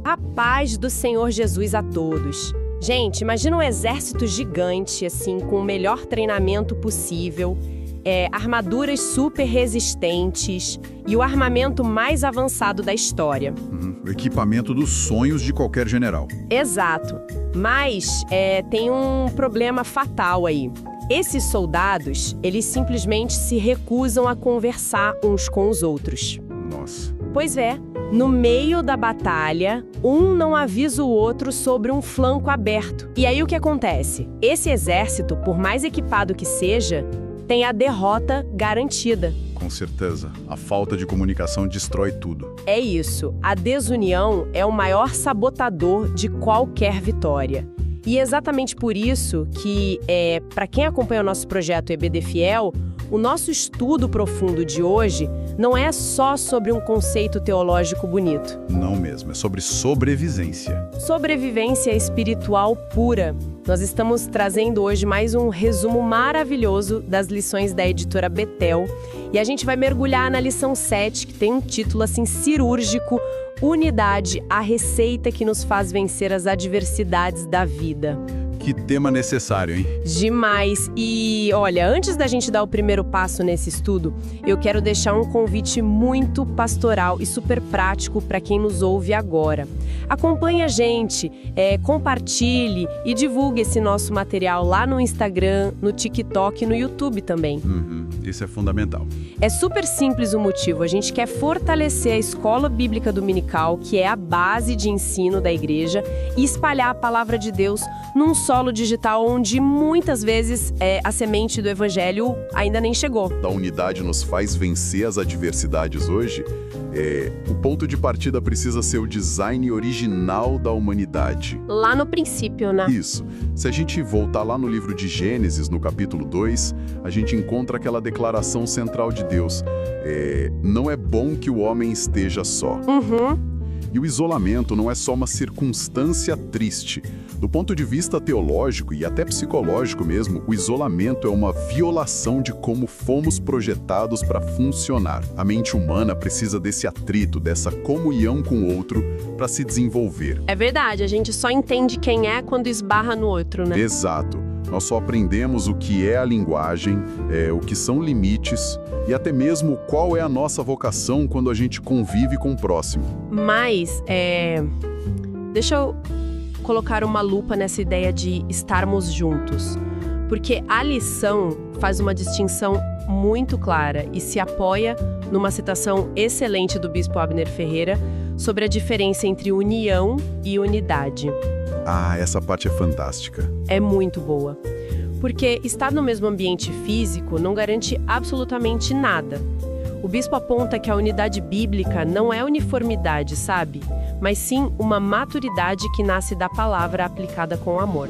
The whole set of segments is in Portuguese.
A paz do Senhor Jesus a todos. Gente, imagina um exército gigante, assim, com o melhor treinamento possível, armaduras super resistentes e o armamento mais avançado da história. O equipamento dos sonhos de qualquer general. Exato. Mas tem um problema fatal aí. Esses soldados, eles simplesmente se recusam a conversar uns com os outros. Nossa. Pois é. No meio da batalha, um não avisa o outro sobre um flanco aberto. E aí o que acontece? Esse exército, por mais equipado que seja, tem a derrota garantida. Com certeza. A falta de comunicação destrói tudo. É isso. A desunião é o maior sabotador de qualquer vitória. E é exatamente por isso que, para quem acompanha o nosso projeto EBD Fiel, o nosso estudo profundo de hoje não é só sobre um conceito teológico bonito. Não mesmo, é sobre sobrevivência. Sobrevivência espiritual pura. Nós estamos trazendo hoje mais um resumo maravilhoso das lições da editora Betel. E a gente vai mergulhar na lição 7, que tem um título assim cirúrgico: Unidade, a receita que nos faz vencer as adversidades da vida. Que tema necessário, hein? Demais! E olha, antes da gente dar o primeiro passo nesse estudo, eu quero deixar um convite muito pastoral e super prático para quem nos ouve agora. Acompanhe a gente, compartilhe e divulgue esse nosso material lá no Instagram, no TikTok e no YouTube também. Isso é fundamental. É super simples o motivo. A gente quer fortalecer a escola bíblica dominical, que é a base de ensino da igreja, e espalhar a palavra de Deus num solo digital onde muitas vezes a semente do evangelho ainda nem chegou. A unidade nos faz vencer as adversidades hoje. O ponto de partida precisa ser o design original da humanidade. Lá no princípio, né? Isso. Se a gente voltar lá no livro de Gênesis, no capítulo 2, a gente encontra aquela declaração central de Deus. Não é bom que o homem esteja só. E o isolamento não é só uma circunstância triste. Do ponto de vista teológico e até psicológico mesmo, o isolamento é uma violação de como fomos projetados para funcionar. A mente humana precisa desse atrito, dessa comunhão com o outro para se desenvolver. É verdade, a gente só entende quem é quando esbarra no outro, né? Exato. Nós só aprendemos o que é a linguagem, o que são limites e até mesmo qual é a nossa vocação quando a gente convive com o próximo. Mas, deixa eu colocar uma lupa nessa ideia de estarmos juntos. Porque a lição faz uma distinção muito clara e se apoia numa citação excelente do bispo Abner Ferreira sobre a diferença entre união e unidade. Ah, essa parte é fantástica. É muito boa. Porque estar no mesmo ambiente físico não garante absolutamente nada. O bispo aponta que a unidade bíblica não é uniformidade, sabe? Mas sim uma maturidade que nasce da palavra aplicada com amor.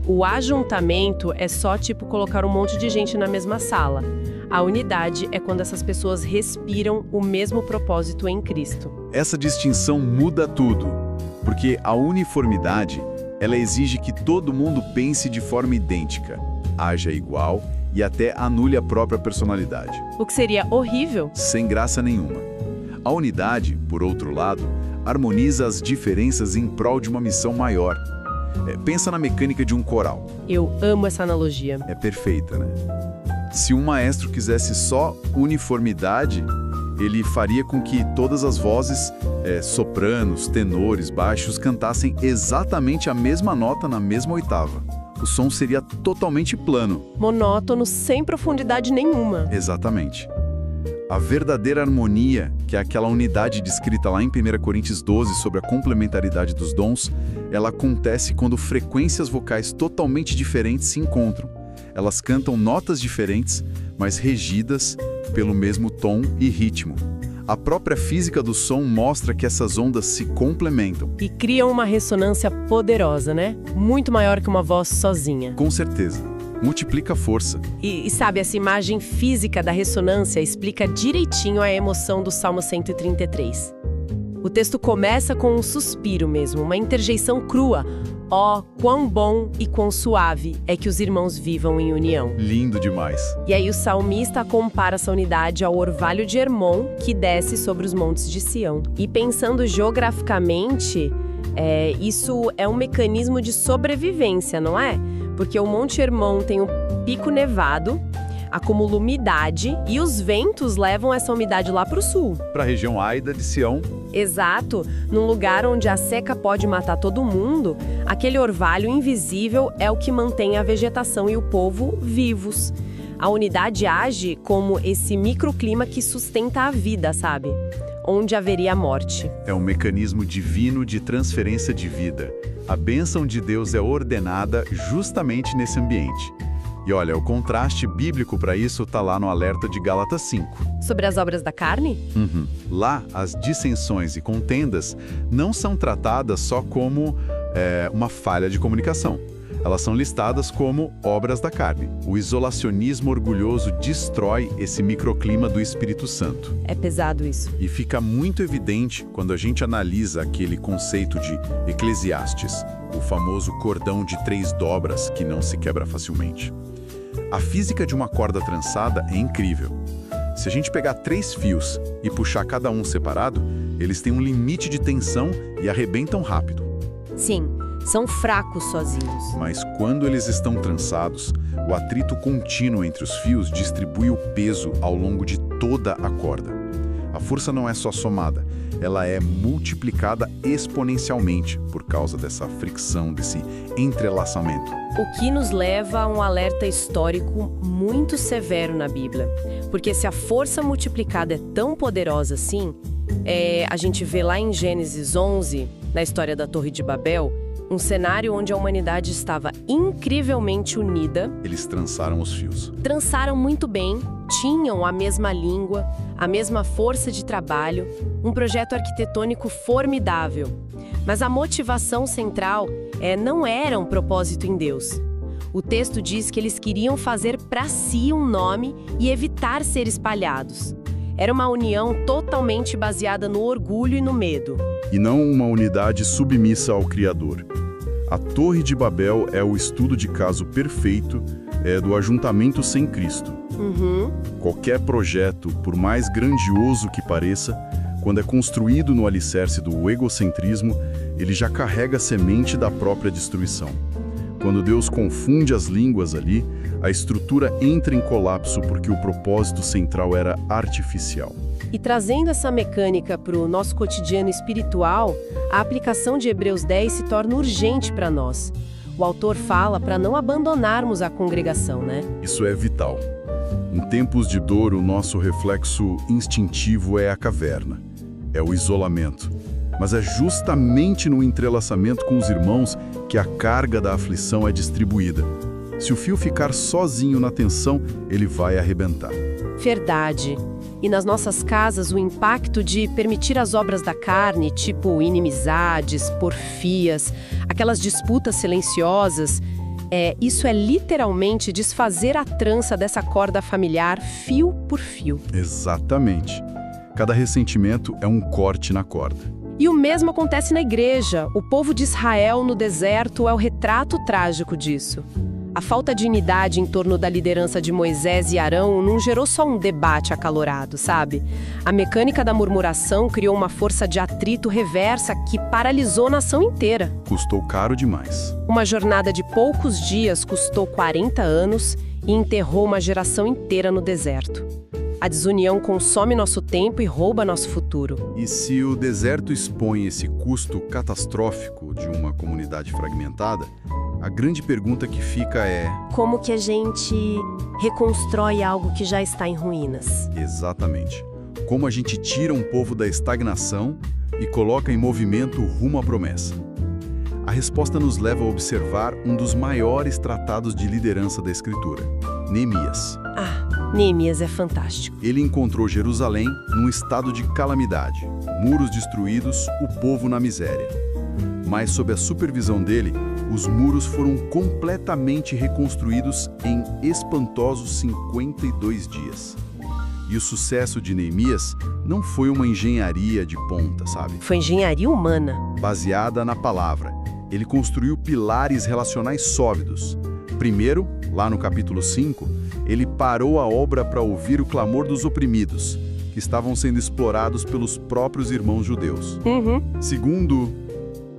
O ajuntamento é só tipo colocar um monte de gente na mesma sala. A unidade é quando essas pessoas respiram o mesmo propósito em Cristo. Essa distinção muda tudo, porque a uniformidade, ela exige que todo mundo pense de forma idêntica, haja igual e até anule a própria personalidade. O que seria horrível. Sem graça nenhuma. A unidade, por outro lado, harmoniza as diferenças em prol de uma missão maior. Pensa na mecânica de um coral. Eu amo essa analogia. É perfeita, né? Se um maestro quisesse só uniformidade, ele faria com que todas as vozes, sopranos, tenores, baixos, cantassem exatamente a mesma nota na mesma oitava. O som seria totalmente plano. Monótono, sem profundidade nenhuma. Exatamente. A verdadeira harmonia, que é aquela unidade descrita lá em 1 Coríntios 12 sobre a complementaridade dos dons, ela acontece quando frequências vocais totalmente diferentes se encontram. Elas cantam notas diferentes, mas regidas pelo mesmo tom e ritmo. A própria física do som mostra que essas ondas se complementam. E criam uma ressonância poderosa, né? Muito maior que uma voz sozinha. Com certeza. Multiplica a força. E sabe, essa imagem física da ressonância explica direitinho a emoção do Salmo 133. O texto começa com um suspiro mesmo, uma interjeição crua. Ó, quão bom e quão suave é que os irmãos vivam em união. Lindo demais. E aí o salmista compara essa unidade ao orvalho de Hermon, que desce sobre os montes de Sião. E pensando geograficamente, isso é um mecanismo de sobrevivência, não é? Porque o Monte Hermon tem um pico nevado, acumula umidade e os ventos levam essa umidade lá para o sul. Para a região árida de Sião. Exato. Num lugar onde a seca pode matar todo mundo, aquele orvalho invisível é o que mantém a vegetação e o povo vivos. A unidade age como esse microclima que sustenta a vida, sabe? Onde haveria a morte. É um mecanismo divino de transferência de vida. A bênção de Deus é ordenada justamente nesse ambiente. E olha, o contraste bíblico para isso está lá no alerta de Gálatas 5. Sobre as obras da carne? Lá, as dissensões e contendas não são tratadas só como uma falha de comunicação. Elas são listadas como obras da carne. O isolacionismo orgulhoso destrói esse microclima do Espírito Santo. É pesado isso. E fica muito evidente quando a gente analisa aquele conceito de Eclesiastes, o famoso cordão de 3 dobras que não se quebra facilmente. A física de uma corda trançada é incrível. Se a gente pegar 3 fios e puxar cada um separado, eles têm um limite de tensão e arrebentam rápido. Sim, são fracos sozinhos. Mas quando eles estão trançados, o atrito contínuo entre os fios distribui o peso ao longo de toda a corda. A força não é só somada, ela é multiplicada exponencialmente por causa dessa fricção, desse entrelaçamento. O que nos leva a um alerta histórico muito severo na Bíblia. Porque se a força multiplicada é tão poderosa assim, a gente vê lá em Gênesis 11, na história da Torre de Babel, um cenário onde a humanidade estava incrivelmente unida. Eles trançaram os fios. Trançaram muito bem, tinham a mesma língua, a mesma força de trabalho, um projeto arquitetônico formidável. Mas a motivação central não era um propósito em Deus. O texto diz que eles queriam fazer para si um nome e evitar ser espalhados. Era uma união totalmente baseada no orgulho e no medo. E não uma unidade submissa ao Criador. A Torre de Babel é o estudo de caso perfeito do ajuntamento sem Cristo. Qualquer projeto, por mais grandioso que pareça, quando é construído no alicerce do egocentrismo, ele já carrega a semente da própria destruição. Quando Deus confunde as línguas ali, a estrutura entra em colapso porque o propósito central era artificial. E trazendo essa mecânica para o nosso cotidiano espiritual, a aplicação de Hebreus 10 se torna urgente para nós. O autor fala para não abandonarmos a congregação, né? Isso é vital. Em tempos de dor, o nosso reflexo instintivo é a caverna, é o isolamento. Mas é justamente no entrelaçamento com os irmãos que a carga da aflição é distribuída. Se o fio ficar sozinho na tensão, ele vai arrebentar. Verdade. E nas nossas casas, o impacto de permitir as obras da carne, tipo inimizades, porfias, aquelas disputas silenciosas, isso é literalmente desfazer a trança dessa corda familiar fio por fio. Exatamente. Cada ressentimento é um corte na corda. E o mesmo acontece na igreja. O povo de Israel no deserto é o retrato trágico disso. A falta de unidade em torno da liderança de Moisés e Arão não gerou só um debate acalorado, sabe? A mecânica da murmuração criou uma força de atrito reversa que paralisou a nação inteira. Custou caro demais. Uma jornada de poucos dias custou 40 anos e enterrou uma geração inteira no deserto. A desunião consome nosso tempo e rouba nosso futuro. E se o deserto expõe esse custo catastrófico de uma comunidade fragmentada, a grande pergunta que fica é... como que a gente reconstrói algo que já está em ruínas? Exatamente. Como a gente tira um povo da estagnação e coloca em movimento rumo à promessa? A resposta nos leva a observar um dos maiores tratados de liderança da Escritura, Neemias. Neemias é fantástico. Ele encontrou Jerusalém num estado de calamidade, muros destruídos, o povo na miséria. Mas sob a supervisão dele, os muros foram completamente reconstruídos em espantosos 52 dias. E o sucesso de Neemias não foi uma engenharia de ponta, sabe? Foi engenharia humana. Baseada na palavra. Ele construiu pilares relacionais sólidos. Primeiro, lá no capítulo 5, ele parou a obra para ouvir o clamor dos oprimidos, que estavam sendo explorados pelos próprios irmãos judeus. Segundo,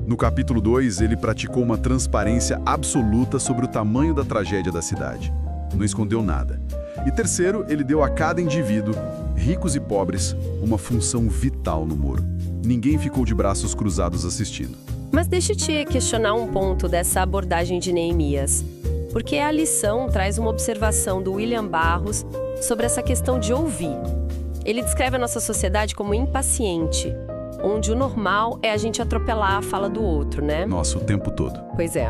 no capítulo 2, ele praticou uma transparência absoluta sobre o tamanho da tragédia da cidade. Não escondeu nada. E terceiro, ele deu a cada indivíduo, ricos e pobres, uma função vital no muro. Ninguém ficou de braços cruzados assistindo. Mas deixa eu te questionar um ponto dessa abordagem de Neemias. Porque a lição traz uma observação do William Barros sobre essa questão de ouvir. Ele descreve a nossa sociedade como impaciente, onde o normal é a gente atropelar a fala do outro, né? Nossa, o tempo todo. Pois é.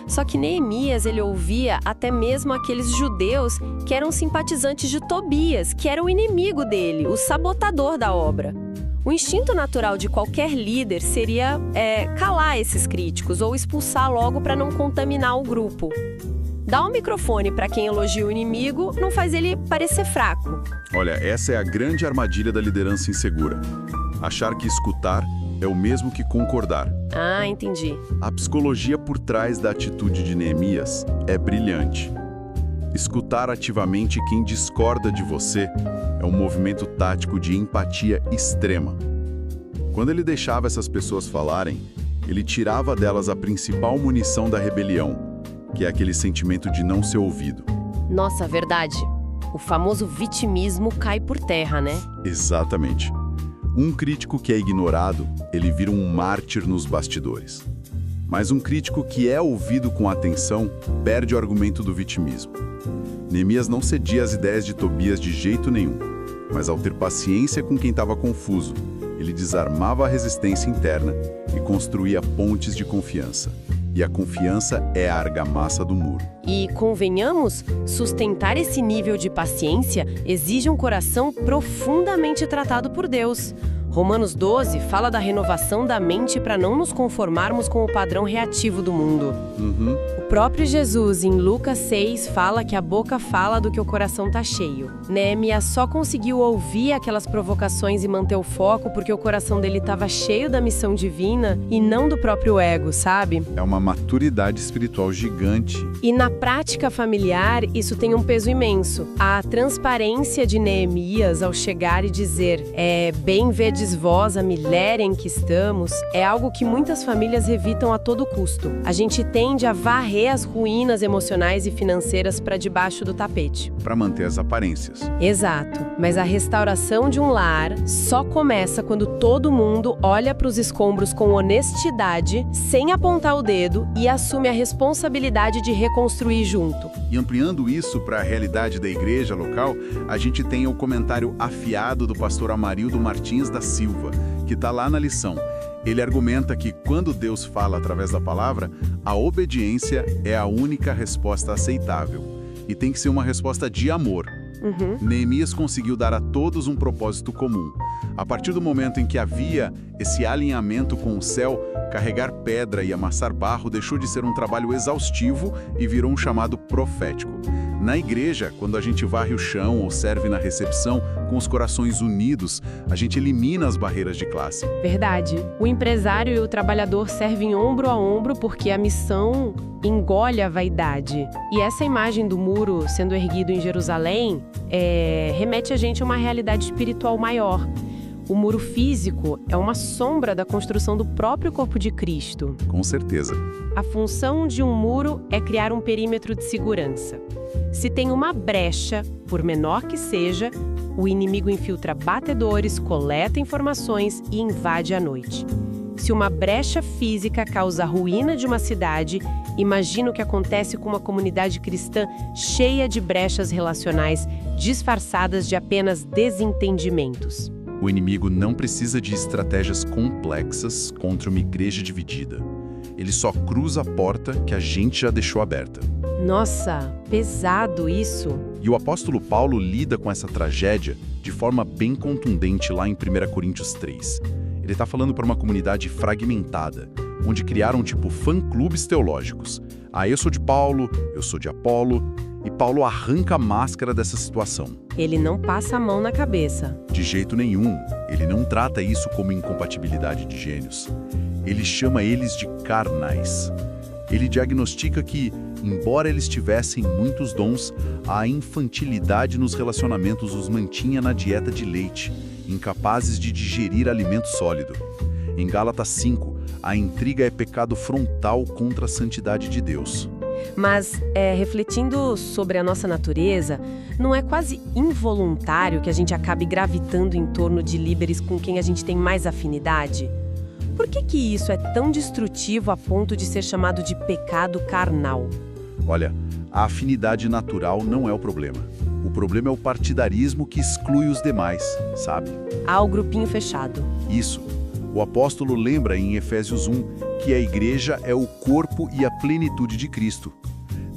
Só que Neemias, ele ouvia até mesmo aqueles judeus que eram simpatizantes de Tobias, que era o inimigo dele, o sabotador da obra. O instinto natural de qualquer líder seria calar esses críticos ou expulsar logo para não contaminar o grupo. Dar um microfone para quem elogia o inimigo não faz ele parecer fraco. Olha, essa é a grande armadilha da liderança insegura. Achar que escutar é o mesmo que concordar. Ah, entendi. A psicologia por trás da atitude de Neemias é brilhante. Escutar ativamente quem discorda de você é um movimento tático de empatia extrema. Quando ele deixava essas pessoas falarem, ele tirava delas a principal munição da rebelião, que é aquele sentimento de não ser ouvido. Nossa, verdade. O famoso vitimismo cai por terra, né? Exatamente. Um crítico que é ignorado, ele vira um mártir nos bastidores. Mas um crítico que é ouvido com atenção, perde o argumento do vitimismo. Neemias não cedia às ideias de Tobias de jeito nenhum, mas ao ter paciência com quem estava confuso, ele desarmava a resistência interna e construía pontes de confiança. E a confiança é a argamassa do muro. E, convenhamos, sustentar esse nível de paciência exige um coração profundamente tratado por Deus. Romanos 12 fala da renovação da mente para não nos conformarmos com o padrão reativo do mundo. O próprio Jesus, em Lucas 6, fala que a boca fala do que o coração está cheio. Neemias só conseguiu ouvir aquelas provocações e manter o foco porque o coração dele estava cheio da missão divina e não do próprio ego, sabe? É uma maturidade espiritual gigante. E na prática familiar, isso tem um peso imenso. A transparência de Neemias ao chegar e dizer bem vedes vós a milésima em que estamos, é algo que muitas famílias evitam a todo custo. A gente tende a varrer as ruínas emocionais e financeiras para debaixo do tapete. Para manter as aparências. Exato. Mas a restauração de um lar só começa quando todo mundo olha para os escombros com honestidade, sem apontar o dedo e assume a responsabilidade de reconstruir junto. E ampliando isso para a realidade da igreja local, a gente tem o comentário afiado do pastor Amarildo Martins da Silva, que está lá na lição. Ele argumenta que quando Deus fala através da palavra, a obediência é a única resposta aceitável. E tem que ser uma resposta de amor. Neemias conseguiu dar a todos um propósito comum. A partir do momento em que havia esse alinhamento com o céu, carregar pedra e amassar barro deixou de ser um trabalho exaustivo e virou um chamado profético. Na igreja, quando a gente varre o chão ou serve na recepção, com os corações unidos, a gente elimina as barreiras de classe. Verdade. O empresário e o trabalhador servem ombro a ombro porque a missão engole a vaidade. E essa imagem do muro sendo erguido em Jerusalém remete a gente a uma realidade espiritual maior. O muro físico é uma sombra da construção do próprio corpo de Cristo. Com certeza. A função de um muro é criar um perímetro de segurança. Se tem uma brecha, por menor que seja, o inimigo infiltra batedores, coleta informações e invade à noite. Se uma brecha física causa a ruína de uma cidade, imagina o que acontece com uma comunidade cristã cheia de brechas relacionais, disfarçadas de apenas desentendimentos. O inimigo não precisa de estratégias complexas contra uma igreja dividida. Ele só cruza a porta que a gente já deixou aberta. Nossa, pesado isso. E o apóstolo Paulo lida com essa tragédia de forma bem contundente lá em 1 Coríntios 3. Ele está falando para uma comunidade fragmentada, onde criaram fã-clubes teológicos. Eu sou de Paulo, eu sou de Apolo. E Paulo arranca a máscara dessa situação. Ele não passa a mão na cabeça. De jeito nenhum. Ele não trata isso como incompatibilidade de gênios. Ele chama eles de carnais. Ele diagnostica que, embora eles tivessem muitos dons, a infantilidade nos relacionamentos os mantinha na dieta de leite, incapazes de digerir alimento sólido. Em Gálatas 5, a intriga é pecado frontal contra a santidade de Deus. Mas, refletindo sobre a nossa natureza, não é quase involuntário que a gente acabe gravitando em torno de líderes com quem a gente tem mais afinidade? Por que isso é tão destrutivo a ponto de ser chamado de pecado carnal? Olha, a afinidade natural não é o problema. O problema é o partidarismo que exclui os demais, sabe? Há o grupinho fechado. Isso. O apóstolo lembra em Efésios 1 que a igreja é o corpo e a plenitude de Cristo.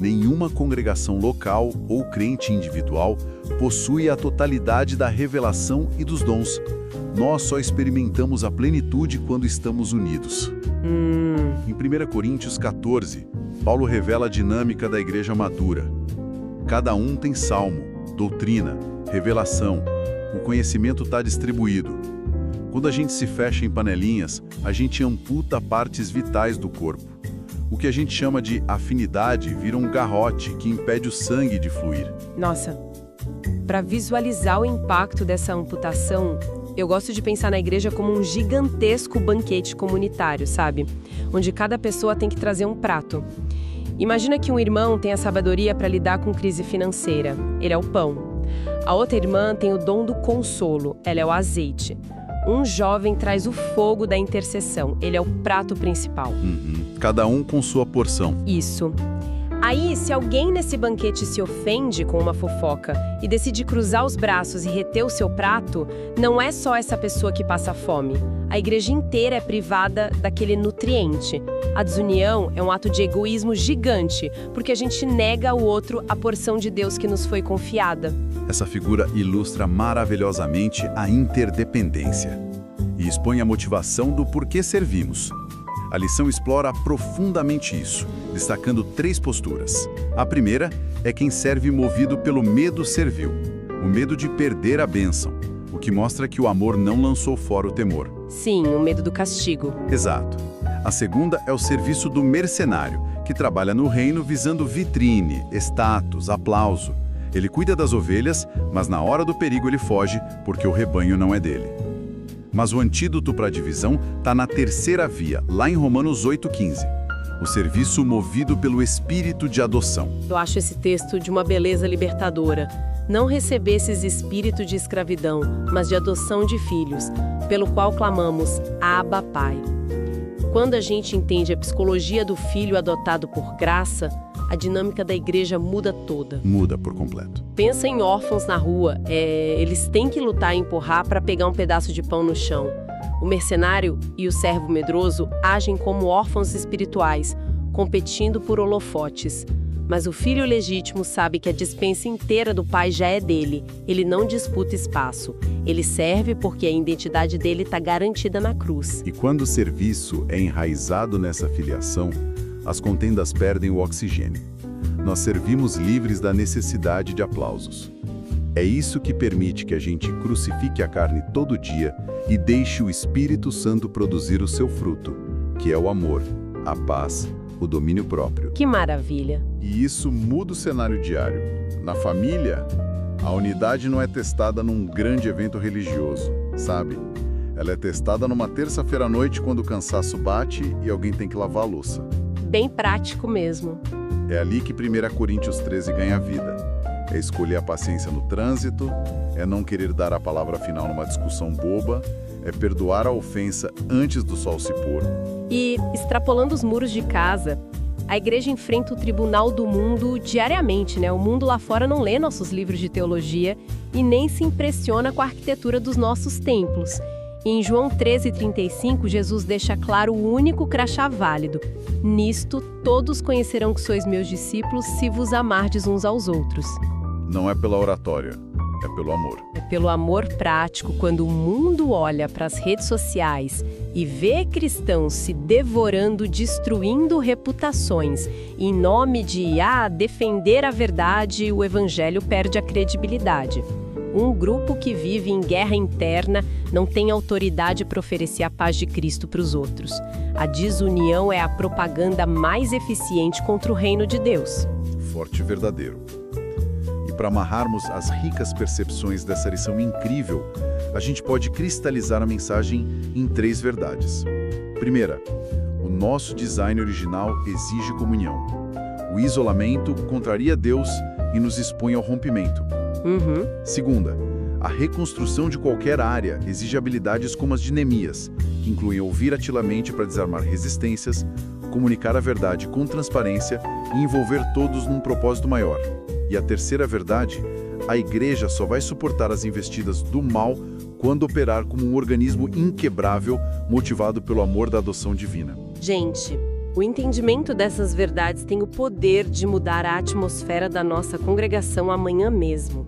Nenhuma congregação local ou crente individual possui a totalidade da revelação e dos dons. Nós só experimentamos a plenitude quando estamos unidos. Em 1 Coríntios 14, Paulo revela a dinâmica da igreja madura. Cada um tem salmo, doutrina, revelação. O conhecimento está distribuído. Quando a gente se fecha em panelinhas, a gente amputa partes vitais do corpo. O que a gente chama de afinidade vira um garrote que impede o sangue de fluir. Nossa, para visualizar o impacto dessa amputação, eu gosto de pensar na igreja como um gigantesco banquete comunitário, sabe? Onde cada pessoa tem que trazer um prato. Imagina que um irmão tem a sabedoria para lidar com crise financeira. Ele é o pão. A outra irmã tem o dom do consolo. Ela é o azeite. Um jovem traz o fogo da intercessão. Ele é o prato principal. Cada um com sua porção. Isso. Aí, se alguém nesse banquete se ofende com uma fofoca e decide cruzar os braços e reter o seu prato, não é só essa pessoa que passa fome. A igreja inteira é privada daquele nutriente. A desunião é um ato de egoísmo gigante, porque a gente nega ao outro a porção de Deus que nos foi confiada. Essa figura ilustra maravilhosamente a interdependência e expõe a motivação do porquê servimos. A lição explora profundamente isso, destacando 3 posturas. A primeira é quem serve movido pelo medo servil, o medo de perder a bênção, o que mostra que o amor não lançou fora o temor. Sim, o medo do castigo. Exato. A segunda é o serviço do mercenário, que trabalha no reino visando vitrine, status, aplauso. Ele cuida das ovelhas, mas na hora do perigo ele foge, porque o rebanho não é dele. Mas o antídoto para a divisão está na terceira via, lá em Romanos 8,15. O serviço movido pelo espírito de adoção. Eu acho esse texto de uma beleza libertadora. Não recebesses espírito de escravidão, mas de adoção de filhos, pelo qual clamamos, Abba, Pai. Quando a gente entende a psicologia do filho adotado por graça, a dinâmica da igreja muda toda. Muda por completo. Pensa em órfãos na rua. Eles têm que lutar e empurrar para pegar um pedaço de pão no chão. O mercenário e o servo medroso agem como órfãos espirituais, competindo por holofotes. Mas o filho legítimo sabe que a dispensa inteira do pai já é dele. Ele não disputa espaço. Ele serve porque a identidade dele está garantida na cruz. E quando o serviço é enraizado nessa filiação, as contendas perdem o oxigênio. Nós servimos livres da necessidade de aplausos. É isso que permite que a gente crucifique a carne todo dia e deixe o Espírito Santo produzir o seu fruto, que é o amor, a paz, o domínio próprio. Que maravilha! E isso muda o cenário diário. Na família, a unidade não é testada num grande evento religioso, sabe? Ela é testada numa terça-feira à noite quando o cansaço bate e alguém tem que lavar a louça. Bem prático mesmo. É ali que 1 Coríntios 13 ganha vida. É escolher a paciência no trânsito, é não querer dar a palavra final numa discussão boba, é perdoar a ofensa antes do sol se pôr. E, extrapolando os muros de casa, a igreja enfrenta o tribunal do mundo diariamente, né? O mundo lá fora não lê nossos livros de teologia e nem se impressiona com a arquitetura dos nossos templos. E em João 13,35, Jesus deixa claro o único crachá válido. Nisto, todos conhecerão que sois meus discípulos se vos amardes uns aos outros. Não é pela oratória, É pelo amor. É pelo amor prático, quando o mundo olha para as redes sociais e vê cristãos se devorando, destruindo reputações, em nome de defender a verdade, o evangelho perde a credibilidade. Um grupo que vive em guerra interna não tem autoridade para oferecer a paz de Cristo para os outros. A desunião é a propaganda mais eficiente contra o reino de Deus. Forte e verdadeiro. E para amarrarmos as ricas percepções dessa lição incrível, a gente pode cristalizar a mensagem em 3 verdades. Primeira, o nosso design original exige comunhão. O isolamento contraria Deus e nos expõe ao rompimento. Segunda, a reconstrução de qualquer área exige habilidades como as de Neemias, que incluem ouvir ativamente para desarmar resistências, comunicar a verdade com transparência e envolver todos num propósito maior. E a terceira verdade, a igreja só vai suportar as investidas do mal quando operar como um organismo inquebrável, motivado pelo amor da adoção divina. Gente, o entendimento dessas verdades tem o poder de mudar a atmosfera da nossa congregação amanhã mesmo.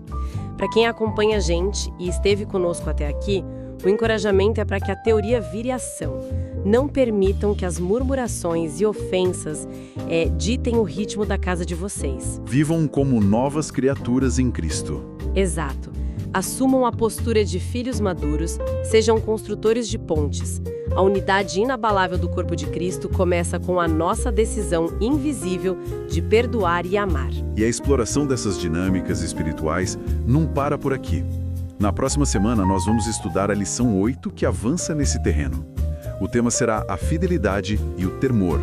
Para quem acompanha a gente e esteve conosco até aqui, o encorajamento é para que a teoria vire ação. Não permitam que as murmurações e ofensas ditem o ritmo da casa de vocês. Vivam como novas criaturas em Cristo. Exato. Assumam a postura de filhos maduros, sejam construtores de pontes. A unidade inabalável do corpo de Cristo começa com a nossa decisão invisível de perdoar e amar. E a exploração dessas dinâmicas espirituais não para por aqui. Na próxima semana, nós vamos estudar a lição 8 que avança nesse terreno. O tema será a fidelidade e o temor,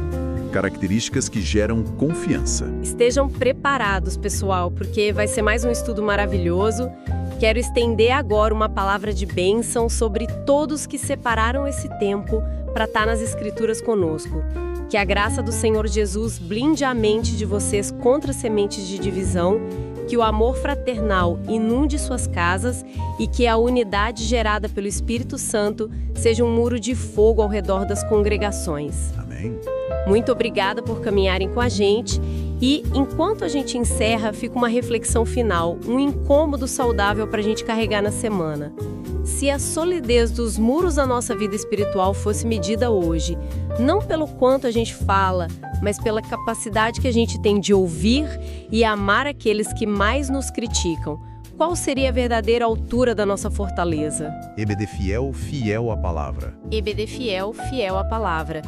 características que geram confiança. Estejam preparados, pessoal, porque vai ser mais um estudo maravilhoso. Quero estender agora uma palavra de bênção sobre todos que separaram esse tempo para estar nas Escrituras conosco. Que a graça do Senhor Jesus blinde a mente de vocês contra sementes de divisão, que o amor fraternal inunde suas casas e que a unidade gerada pelo Espírito Santo seja um muro de fogo ao redor das congregações. Amém. Muito obrigada por caminharem com a gente. E, enquanto a gente encerra, fica uma reflexão final, um incômodo saudável para a gente carregar na semana. Se a solidez dos muros da nossa vida espiritual fosse medida hoje, não pelo quanto a gente fala, mas pela capacidade que a gente tem de ouvir e amar aqueles que mais nos criticam, qual seria a verdadeira altura da nossa fortaleza? EBD fiel, fiel à palavra. EBD fiel, fiel à palavra.